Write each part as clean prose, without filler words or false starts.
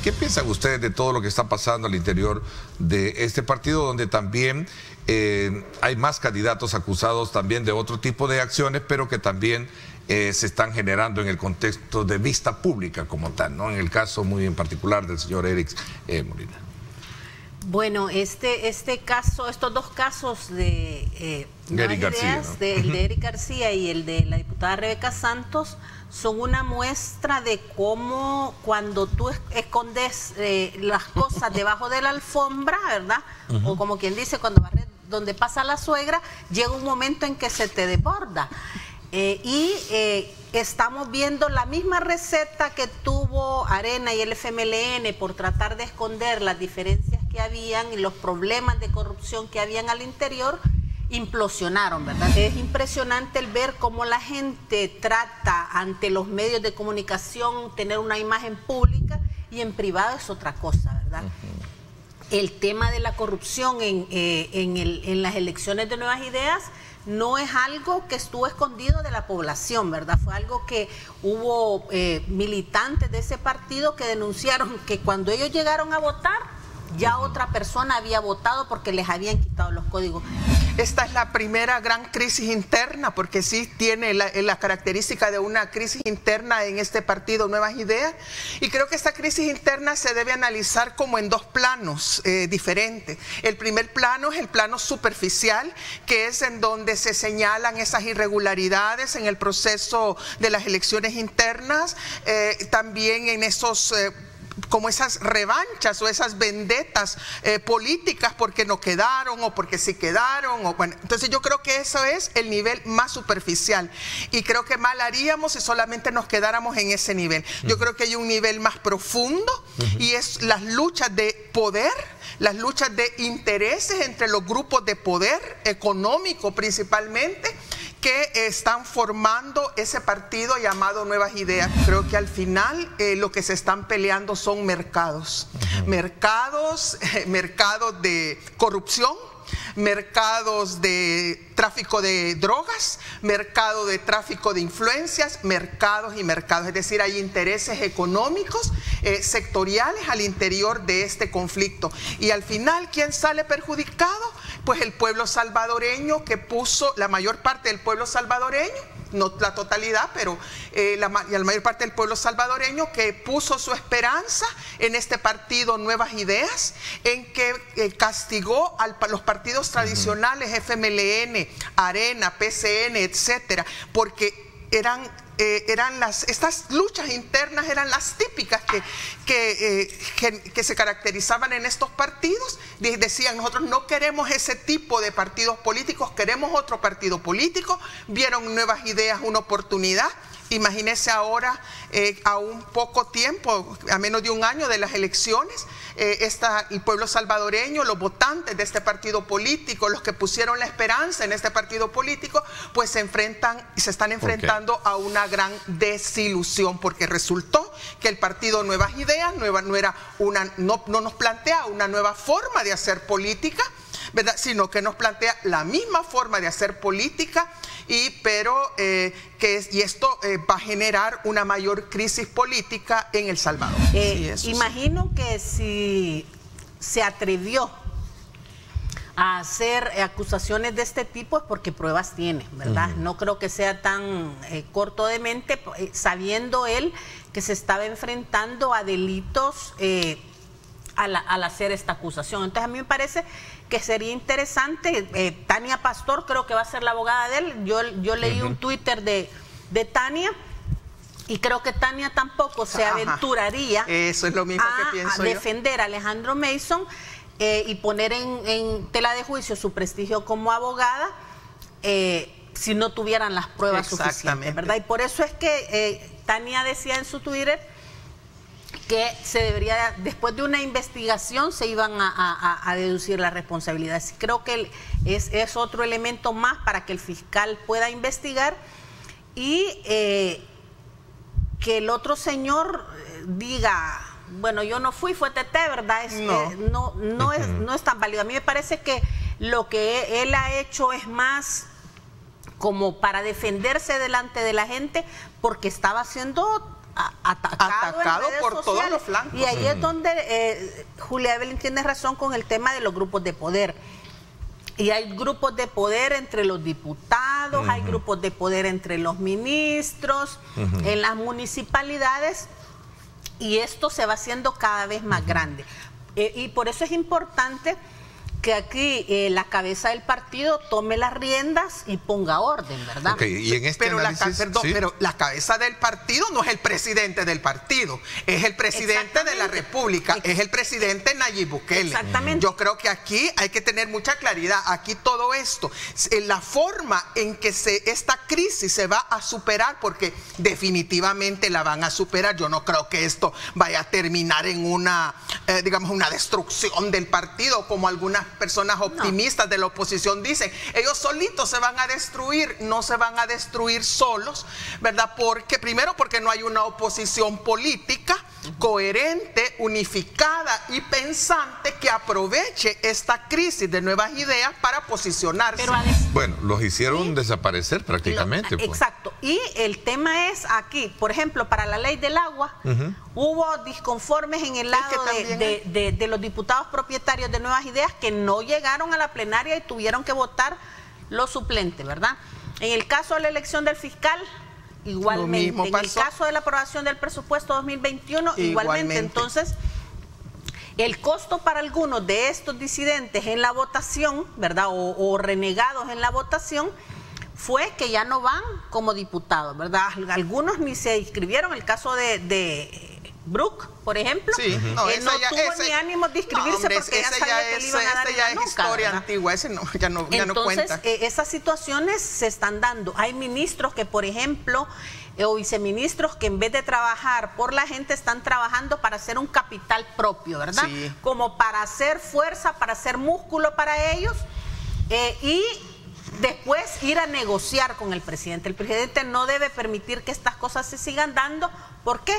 ¿Qué piensan ustedes de todo lo que está pasando al interior de este partido, donde también hay más candidatos acusados también de otro tipo de acciones, pero que también se están generando en el contexto de vista pública como tal, ¿no? En el caso muy en particular del señor Eric Molina. Bueno, este caso, estos dos casos de Eric García, ¿no? el de Eric García y el de la diputada Rebeca Santos, son una muestra de cómo cuando tú escondes las cosas debajo de la alfombra, ¿verdad? O como quien dice, cuando barres donde pasa la suegra, llega un momento en que se te desborda. Estamos viendo la misma receta que tuvo Arena y el FMLN por tratar de esconder las diferencias que habían y los problemas de corrupción que habían al interior, implosionaron, ¿verdad? Es impresionante el ver cómo la gente trata ante los medios de comunicación tener una imagen pública y en privado es otra cosa, ¿verdad? El tema de la corrupción en las elecciones de Nuevas Ideas no es algo que estuvo escondido de la población, ¿verdad? Fue algo que hubo militantes de ese partido que denunciaron que cuando ellos llegaron a votar, ya otra persona había votado porque les habían quitado los códigos. Esta es la primera gran crisis interna, porque sí tiene la característica de una crisis interna en este partido Nuevas Ideas, y creo que esta crisis interna se debe analizar como en dos planos diferentes. El primer plano es el plano superficial, que es en donde se señalan esas irregularidades en el proceso de las elecciones internas, también en esos como esas revanchas o esas vendetas políticas porque no quedaron o porque sí quedaron. Bueno, entonces yo creo que eso es el nivel más superficial y creo que mal haríamos si solamente nos quedáramos en ese nivel. Yo creo que hay un nivel más profundo y es las luchas de poder, las luchas de intereses entre los grupos de poder económico principalmente, que están formando ese partido llamado Nuevas Ideas. Creo que al final lo que se están peleando son mercados, mercados de corrupción, mercados de tráfico de drogas, mercado de tráfico de influencias, mercados y mercados. Es decir, hay intereses económicos sectoriales al interior de este conflicto. Y al final, ¿quién sale perjudicado? Pues el pueblo salvadoreño, que puso, la mayor parte del pueblo salvadoreño, no la totalidad, pero la mayor parte del pueblo salvadoreño, que puso su esperanza en este partido Nuevas Ideas, en que castigó a los partidos tradicionales, FMLN, Arena, PCN, etcétera, porque estas luchas internas eran las típicas que se caracterizaban en estos partidos. Decían, nosotros no queremos ese tipo de partidos políticos, queremos otro partido político. Vieron Nuevas Ideas una oportunidad. Imagínense ahora, a un poco tiempo, a menos de un año de las elecciones, el pueblo salvadoreño, los votantes de este partido político, los que pusieron la esperanza en este partido político, pues se están enfrentando a una gran desilusión, porque resultó que el partido Nuevas Ideas no nos plantea una nueva forma de hacer política, ¿verdad? Sino que nos plantea la misma forma de hacer política, pero esto va a generar una mayor crisis política en El Salvador. Imagino que si se atrevió a hacer acusaciones de este tipo es porque pruebas tiene, ¿verdad? No creo que sea tan corto de mente, sabiendo él que se estaba enfrentando a delitos al hacer esta acusación. Entonces a mí me parece que sería interesante. Tania Pastor creo que va a ser la abogada de él. Yo leí un Twitter de Tania y creo que Tania tampoco se aventuraría eso es lo mismo que pienso a defender a Alejandro Mason y poner en tela de juicio su prestigio como abogada si no tuvieran las pruebas suficientes, ¿verdad? Y por eso es que Tania decía en su Twitter que se debería, después de una investigación, se iban a deducir las responsabilidades. Creo que es otro elemento más para que el fiscal pueda investigar y que el otro señor diga, bueno, yo no fui, fue TT, ¿verdad? No es tan válido. A mí me parece que lo que él ha hecho es más como para defenderse delante de la gente, porque estaba siendo atacado por todos los flancos. Y ahí es donde Julia Evelyn tiene razón con el tema de los grupos de poder. Y hay grupos de poder entre los diputados, hay grupos de poder entre los ministros, en las municipalidades, y esto se va haciendo cada vez más grande. Y por eso es importante que aquí la cabeza del partido tome las riendas y ponga orden, ¿verdad? Okay, y en este análisis, pero la cabeza del partido no es el presidente del partido, es el presidente de la República, es el presidente Nayib Bukele. Exactamente. Yo creo que aquí hay que tener mucha claridad. Aquí todo esto, la forma en que esta crisis se va a superar, porque definitivamente la van a superar. Yo no creo que esto vaya a terminar en una, digamos, una destrucción del partido, como algunas personas optimistas de la oposición dicen. Ellos solitos se van a destruir, no se van a destruir solos, ¿verdad? Porque primero, porque no hay una oposición política coherente, unificada y pensante que aproveche esta crisis de nuevas ideas para posicionarse. Pero bueno, los hicieron desaparecer prácticamente. Exacto. Y el tema es aquí, por ejemplo, para la ley del agua, hubo disconformes en el lado de los diputados propietarios de Nuevas Ideas que no llegaron a la plenaria y tuvieron que votar los suplentes, ¿verdad? En el caso de la elección del fiscal, igualmente. En el caso de la aprobación del presupuesto 2021, igualmente. Entonces, el costo para algunos de estos disidentes en la votación, ¿verdad? O renegados en la votación, fue que ya no van como diputados, ¿verdad? Algunos ni se inscribieron. El caso de Brooke, por ejemplo, no tuvo ni ánimo de inscribirse porque ya sabía que le iban a dar en la nuca, es historia antigua, ese no, ya no cuenta. Entonces, esas situaciones se están dando. Hay ministros que, por ejemplo, o viceministros que en vez de trabajar por la gente están trabajando para hacer un capital propio, ¿verdad? Sí. Como para hacer fuerza, para hacer músculo para ellos y después ir a negociar con el presidente. El presidente no debe permitir que estas cosas se sigan dando. ¿Por qué?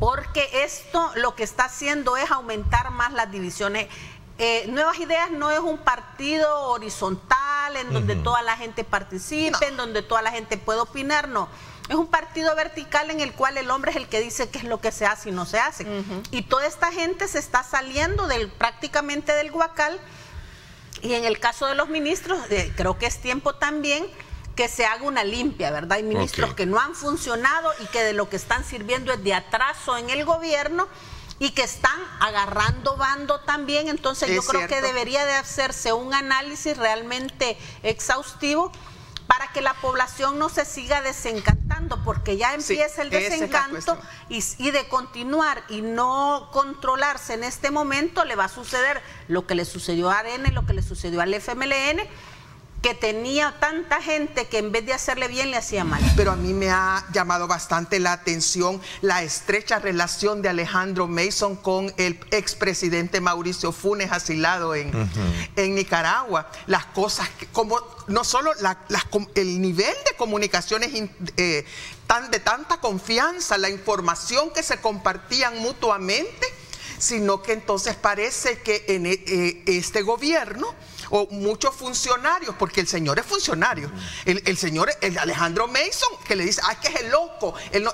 Porque esto lo que está haciendo es aumentar más las divisiones. Nuevas Ideas no es un partido horizontal en donde toda la gente participe, en donde toda la gente puede opinar, no. Es un partido vertical en el cual el hombre es el que dice qué es lo que se hace y no se hace. Y toda esta gente se está saliendo prácticamente del guacal. Y en el caso de los ministros, creo que es tiempo también que se haga una limpia, ¿verdad? Hay ministros que no han funcionado y que de lo que están sirviendo es de atraso en el gobierno y que están agarrando bando también. Entonces yo creo que debería de hacerse un análisis realmente exhaustivo para que la población no se siga desencantando, porque ya empieza el desencanto y de continuar y no controlarse en este momento le va a suceder lo que le sucedió a Arena y lo que le sucedió al FMLN, que tenía tanta gente que en vez de hacerle bien le hacía mal. Pero a mí me ha llamado bastante la atención la estrecha relación de Alejandro Mason con el expresidente Mauricio Funes, asilado en Nicaragua. Las cosas, como no solo el nivel de comunicaciones de tanta confianza, la información que se compartían mutuamente, sino que entonces parece que en este gobierno o muchos funcionarios, porque el señor es funcionario, el señor Alejandro Mason, que le dice, ay, que es el loco, él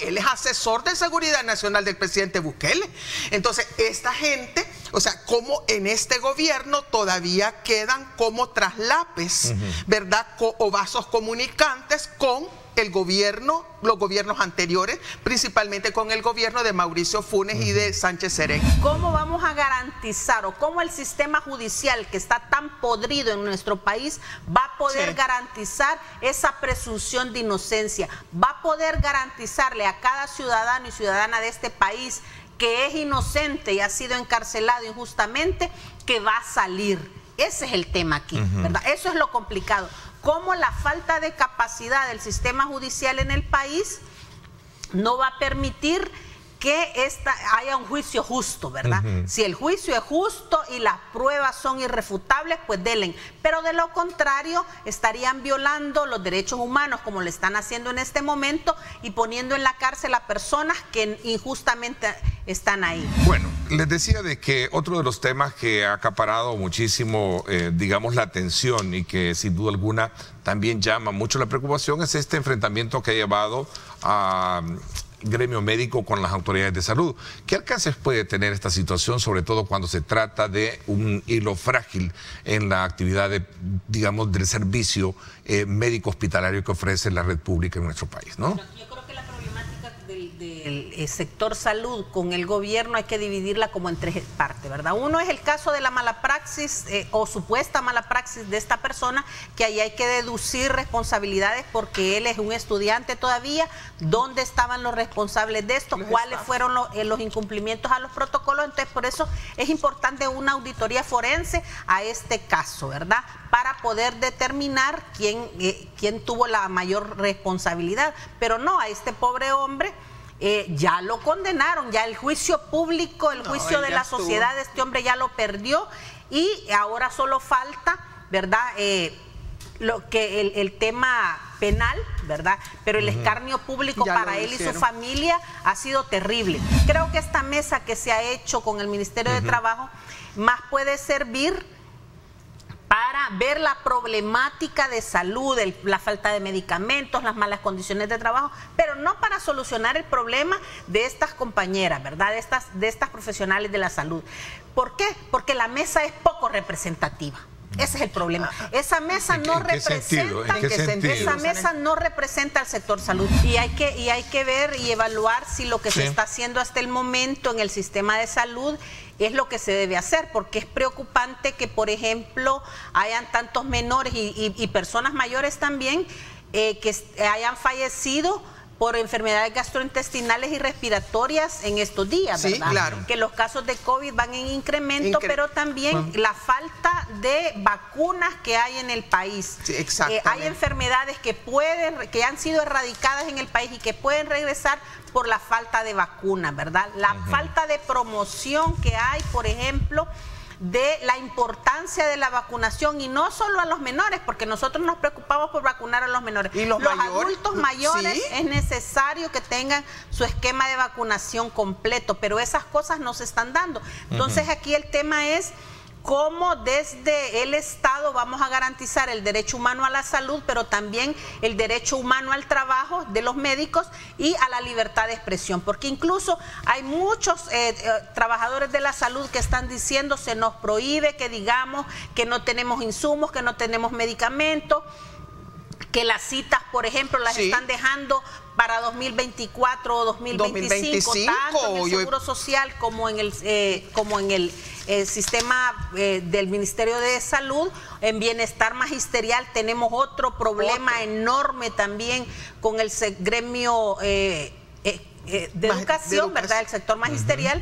él es asesor de seguridad nacional del presidente Bukele. Entonces esta gente, o sea, como en este gobierno todavía quedan como traslapes, ¿verdad? O vasos comunicantes con el gobierno, los gobiernos anteriores, principalmente con el gobierno de Mauricio Funes y de Sánchez Serén. ¿Cómo vamos a garantizar o cómo el sistema judicial que está tan podrido en nuestro país va a poder garantizar esa presunción de inocencia? ¿Va a poder garantizarle a cada ciudadano y ciudadana de este país que es inocente y ha sido encarcelado injustamente que va a salir? Ese es el tema aquí, ¿verdad? Eso es lo complicado. Cómo la falta de capacidad del sistema judicial en el país no va a permitir que haya un juicio justo, ¿verdad? Si el juicio es justo y las pruebas son irrefutables, pues denle. Pero de lo contrario, estarían violando los derechos humanos como le están haciendo en este momento y poniendo en la cárcel a personas que injustamente están ahí. Bueno, les decía de que otro de los temas que ha acaparado muchísimo, digamos, la atención y que sin duda alguna también llama mucho la preocupación es este enfrentamiento que ha llevado a gremio médico con las autoridades de salud. ¿Qué alcances puede tener esta situación, sobre todo cuando se trata de un hilo frágil en la actividad digamos, del servicio médico hospitalario que ofrece la red pública en nuestro país, ¿no? Yo creo que la problemática del sector salud con el gobierno hay que dividirla como en tres partes, ¿verdad? Uno es el caso de la mala praxis o supuesta mala praxis de esta persona, que ahí hay que deducir responsabilidades porque él es un estudiante todavía. ¿Dónde estaban los responsables de esto? ¿Cuáles fueron los incumplimientos a los protocolos? Entonces, por eso es importante una auditoría forense a este caso, ¿verdad? Para poder determinar quién tuvo la mayor responsabilidad. Pero no, a este pobre hombre ya lo condenaron, ya el juicio público, el juicio de la sociedad de este hombre ya lo perdió y ahora solo falta, ¿verdad? El tema penal, ¿verdad? Pero el escarnio público ya para él y su familia ha sido terrible. Creo que esta mesa que se ha hecho con el Ministerio de Trabajo más puede servir para ver la problemática de salud, la falta de medicamentos, las malas condiciones de trabajo, pero no para solucionar el problema de estas compañeras, ¿verdad? De estas profesionales de la salud. ¿Por qué? Porque la mesa es poco representativa. Ese es el problema. Esa mesa no representa, esa mesa no representa al sector salud. Y hay que ver y evaluar si lo que se está haciendo hasta el momento en el sistema de salud es lo que se debe hacer, porque es preocupante que, por ejemplo, hayan tantos menores y personas mayores también que hayan fallecido por enfermedades gastrointestinales y respiratorias en estos días, ¿verdad? Sí, claro. Que los casos de COVID van en incremento, pero también la falta de vacunas que hay en el país. Sí, exactamente. Hay enfermedades que han sido erradicadas en el país y que pueden regresar por la falta de vacunas, ¿verdad? La falta de promoción que hay, por ejemplo, de la importancia de la vacunación, y no solo a los menores, porque nosotros nos preocupamos por vacunar a los menores. ¿Y los adultos mayores es necesario que tengan su esquema de vacunación completo, pero esas cosas no se están dando. Entonces aquí el tema es cómo desde el Estado vamos a garantizar el derecho humano a la salud, pero también el derecho humano al trabajo de los médicos y a la libertad de expresión, porque incluso hay muchos trabajadores de la salud que están diciendo se nos prohíbe que digamos que no tenemos insumos, que no tenemos medicamentos, que las citas, por ejemplo, las están dejando para 2024 o 2025, tanto en el Seguro Social como en el sistema del Ministerio de Salud. En bienestar magisterial tenemos otro problema enorme también con el gremio de educación, ¿verdad? El sector magisterial,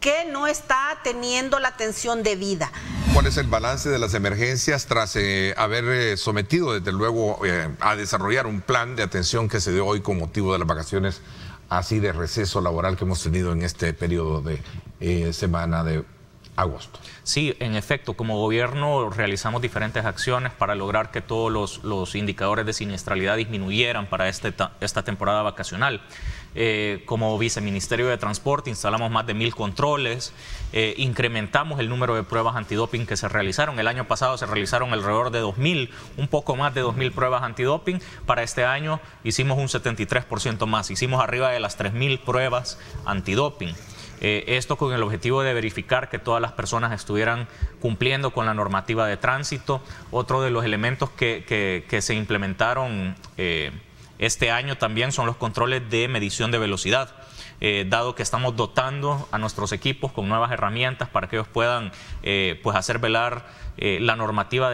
que no está teniendo la atención debida. ¿Cuál es el balance de las emergencias tras haber sometido, desde luego, a desarrollar un plan de atención que se dio hoy con motivo de las vacaciones así de receso laboral que hemos tenido en este periodo de semana de agosto? Sí, en efecto, como gobierno realizamos diferentes acciones para lograr que todos los indicadores de siniestralidad disminuyeran para esta temporada vacacional. Como Viceministerio de Transporte instalamos más de 1000 controles, incrementamos el número de pruebas antidoping que se realizaron. El año pasado se realizaron alrededor de 2000, un poco más de 2000 pruebas antidoping. Para este año hicimos un 73% más, hicimos arriba de las 3000 pruebas antidoping. Esto con el objetivo de verificar que todas las personas estuvieran cumpliendo con la normativa de tránsito. Otro de los elementos que se implementaron este año también son los controles de medición de velocidad, dado que estamos dotando a nuestros equipos con nuevas herramientas para que ellos puedan pues hacer velar la normativa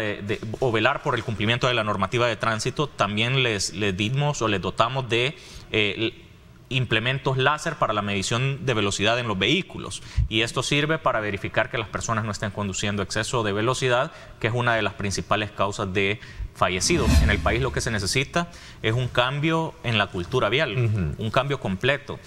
o velar por el cumplimiento de la normativa de tránsito. También les dimos o les dotamos de implementos láser para la medición de velocidad en los vehículos, y esto sirve para verificar que las personas no estén conduciendo a exceso de velocidad, que es una de las principales causas de fallecidos. En el país lo que se necesita es un cambio en la cultura vial, un cambio completo,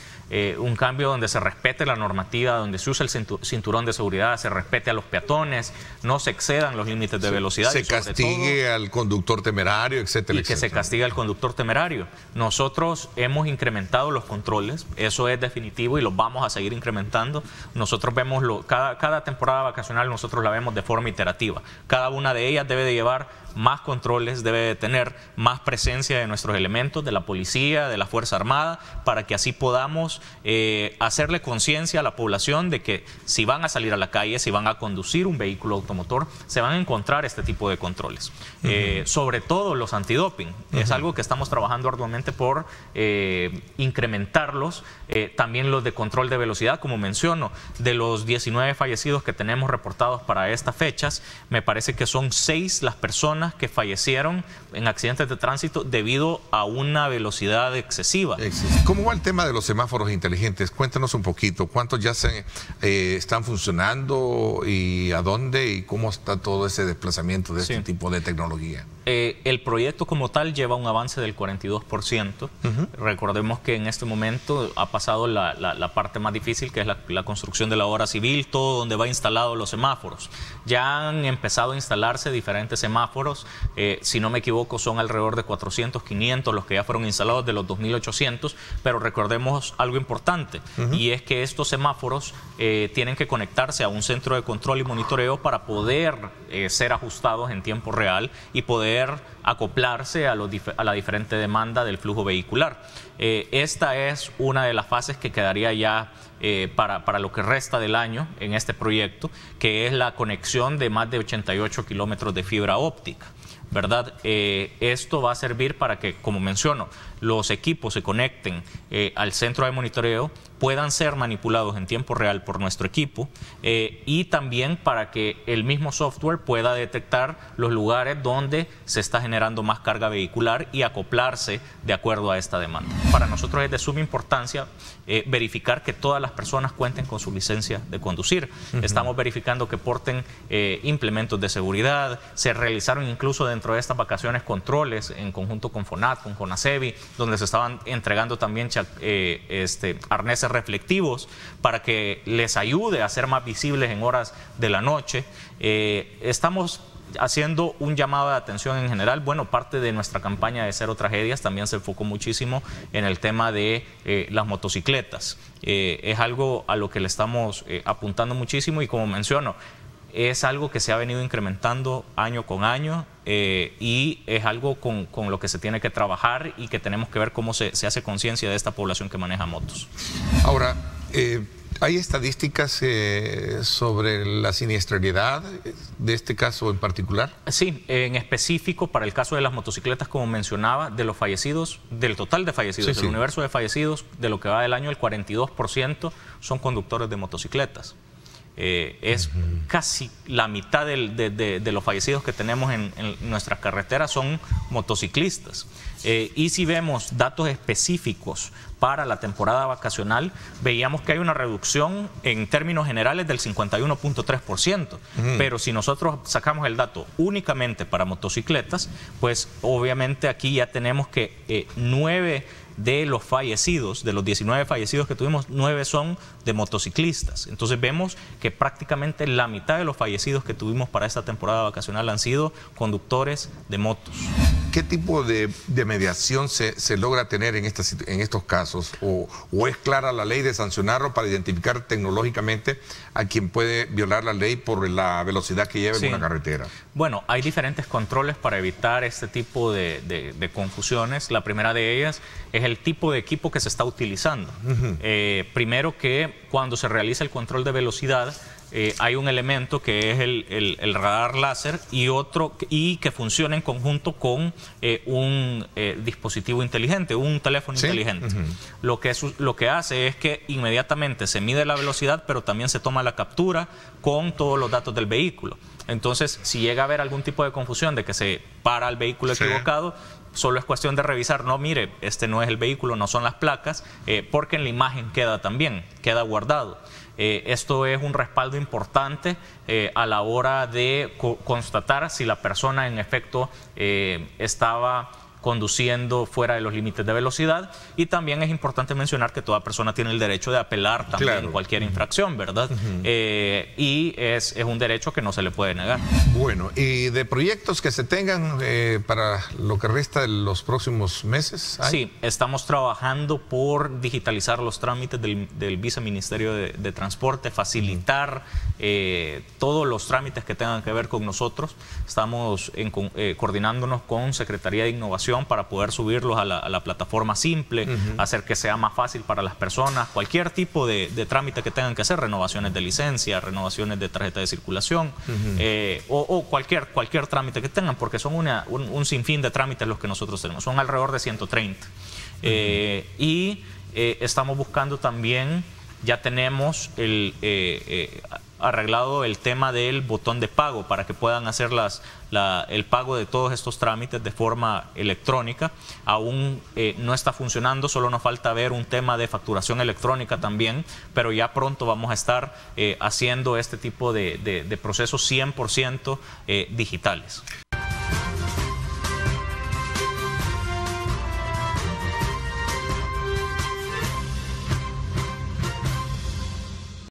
un cambio donde se respete la normativa, donde se usa el cinturón de seguridad, se respete a los peatones, no se excedan los límites de velocidad. Se castigue al conductor temerario, etcétera, y que se castigue al conductor temerario. Nosotros hemos incrementado los controles, eso es definitivo y los vamos a seguir incrementando. Nosotros vemos, cada temporada vacacional nosotros la vemos de forma iterativa. Cada una de ellas debe de llevar más controles, debe de tener más presencia de nuestros elementos, de la policía, de la Fuerza Armada, para que así podamos hacerle conciencia a la población de que si van a salir a la calle, si van a conducir un vehículo automotor, se van a encontrar este tipo de controles. Sobre todo los antidoping. Es algo que estamos trabajando arduamente por incrementarlos. También los de control de velocidad, como menciono, de los 19 fallecidos que tenemos reportados para estas fechas, me parece que son 6 las personas que fallecieron en accidentes de tránsito debido a una velocidad excesiva. ¿Cómo va el tema de los semáforos inteligentes? Cuéntanos un poquito, ¿cuántos ya están funcionando y a dónde y cómo está todo ese desplazamiento de este tipo de tecnología? El proyecto como tal lleva un avance del 42%. Recordemos que en este momento ha pasado la parte más difícil, que es la construcción de la obra civil, todo donde va instalado los semáforos. Ya han empezado a instalarse diferentes semáforos, si no me equivoco son alrededor de 400, 500 los que ya fueron instalados de los 2.800, pero recordemos algo importante, y es que estos semáforos tienen que conectarse a un centro de control y monitoreo para poder ser ajustados en tiempo real y poder acoplarse a la diferente demanda del flujo vehicular. Esta es una de las fases que quedaría ya para lo que resta del año en este proyecto, que es la conexión de más de 88 kilómetros de fibra óptica, ¿verdad? Esto va a servir para que, como menciono, los equipos se conecten al centro de monitoreo, puedan ser manipulados en tiempo real por nuestro equipo, y también para que el mismo software pueda detectar los lugares donde se está generando más carga vehicular y acoplarse de acuerdo a esta demanda. Para nosotros es de suma importancia verificar que todas las personas cuenten con su licencia de conducir. Estamos verificando que porten implementos de seguridad. Se realizaron incluso dentro de estas vacaciones controles en conjunto con FONAT, con CONACEBI, donde se estaban entregando también arneses reflectivos para que les ayude a ser más visibles en horas de la noche. Estamos haciendo un llamado de atención en general. Bueno, parte de nuestra campaña de Cero Tragedias también se enfocó muchísimo en el tema de las motocicletas. Es algo a lo que le estamos apuntando muchísimo y, como menciono, es algo que se ha venido incrementando año con año, y es algo con lo que se tiene que trabajar y que tenemos que ver cómo se hace conciencia de esta población que maneja motos. Ahora, ¿hay estadísticas sobre la siniestralidad de este caso en particular? Sí, en específico para el caso de las motocicletas, como mencionaba, de los fallecidos, del total de fallecidos, del universo de fallecidos, de lo que va del año, el 42% son conductores de motocicletas. Es casi la mitad de los fallecidos que tenemos en nuestras carreteras son motociclistas. Y si vemos datos específicos para la temporada vacacional, veíamos que hay una reducción en términos generales del 51.3%. Pero si nosotros sacamos el dato únicamente para motocicletas, pues obviamente aquí ya tenemos que 9 de los fallecidos, de los 19 fallecidos que tuvimos, 9 son de motociclistas. Entonces vemos que prácticamente la mitad de los fallecidos que tuvimos para esta temporada vacacional han sido conductores de motos. ¿Qué tipo de mediación se logra tener en estos casos? ¿O es clara la ley de sancionarlo para identificar tecnológicamente a quien puede violar la ley por la velocidad que lleva en una carretera? Bueno, hay diferentes controles para evitar este tipo de confusiones. La primera de ellas es el tipo de equipo que se está utilizando. Primero, que cuando se realiza el control de velocidad, hay un elemento que es el radar láser y que funciona en conjunto con un dispositivo inteligente, un teléfono inteligente. Lo que hace es que inmediatamente se mide la velocidad, pero también se toma la captura con todos los datos del vehículo. Entonces, si llega a haber algún tipo de confusión de que se para el vehículo equivocado, Solo es cuestión de revisar, no, mire, este no es el vehículo, no son las placas, porque en la imagen queda también, queda guardado. Esto es un respaldo importante a la hora de constatar si la persona en efecto estaba conduciendo fuera de los límites de velocidad, y también es importante mencionar que toda persona tiene el derecho de apelar también cualquier infracción, ¿verdad? Y es un derecho que no se le puede negar. Bueno, y de proyectos que se tengan para lo que resta de los próximos meses. ¿Hay? Sí, estamos trabajando por digitalizar los trámites del Viceministerio de Transporte, facilitar todos los trámites que tengan que ver con nosotros. Estamos coordinándonos con Secretaría de Innovación para poder subirlos a la plataforma simple, hacer que sea más fácil para las personas, cualquier tipo de trámite que tengan que hacer, renovaciones de licencia, renovaciones de tarjeta de circulación, o cualquier trámite que tengan, porque son un sinfín de trámites los que nosotros tenemos, son alrededor de 130. Y estamos buscando también, ya tenemos arreglado el tema del botón de pago para que puedan hacer el pago de todos estos trámites de forma electrónica. Aún no está funcionando, solo nos falta ver un tema de facturación electrónica también, pero ya pronto vamos a estar haciendo este tipo de procesos 100% digitales.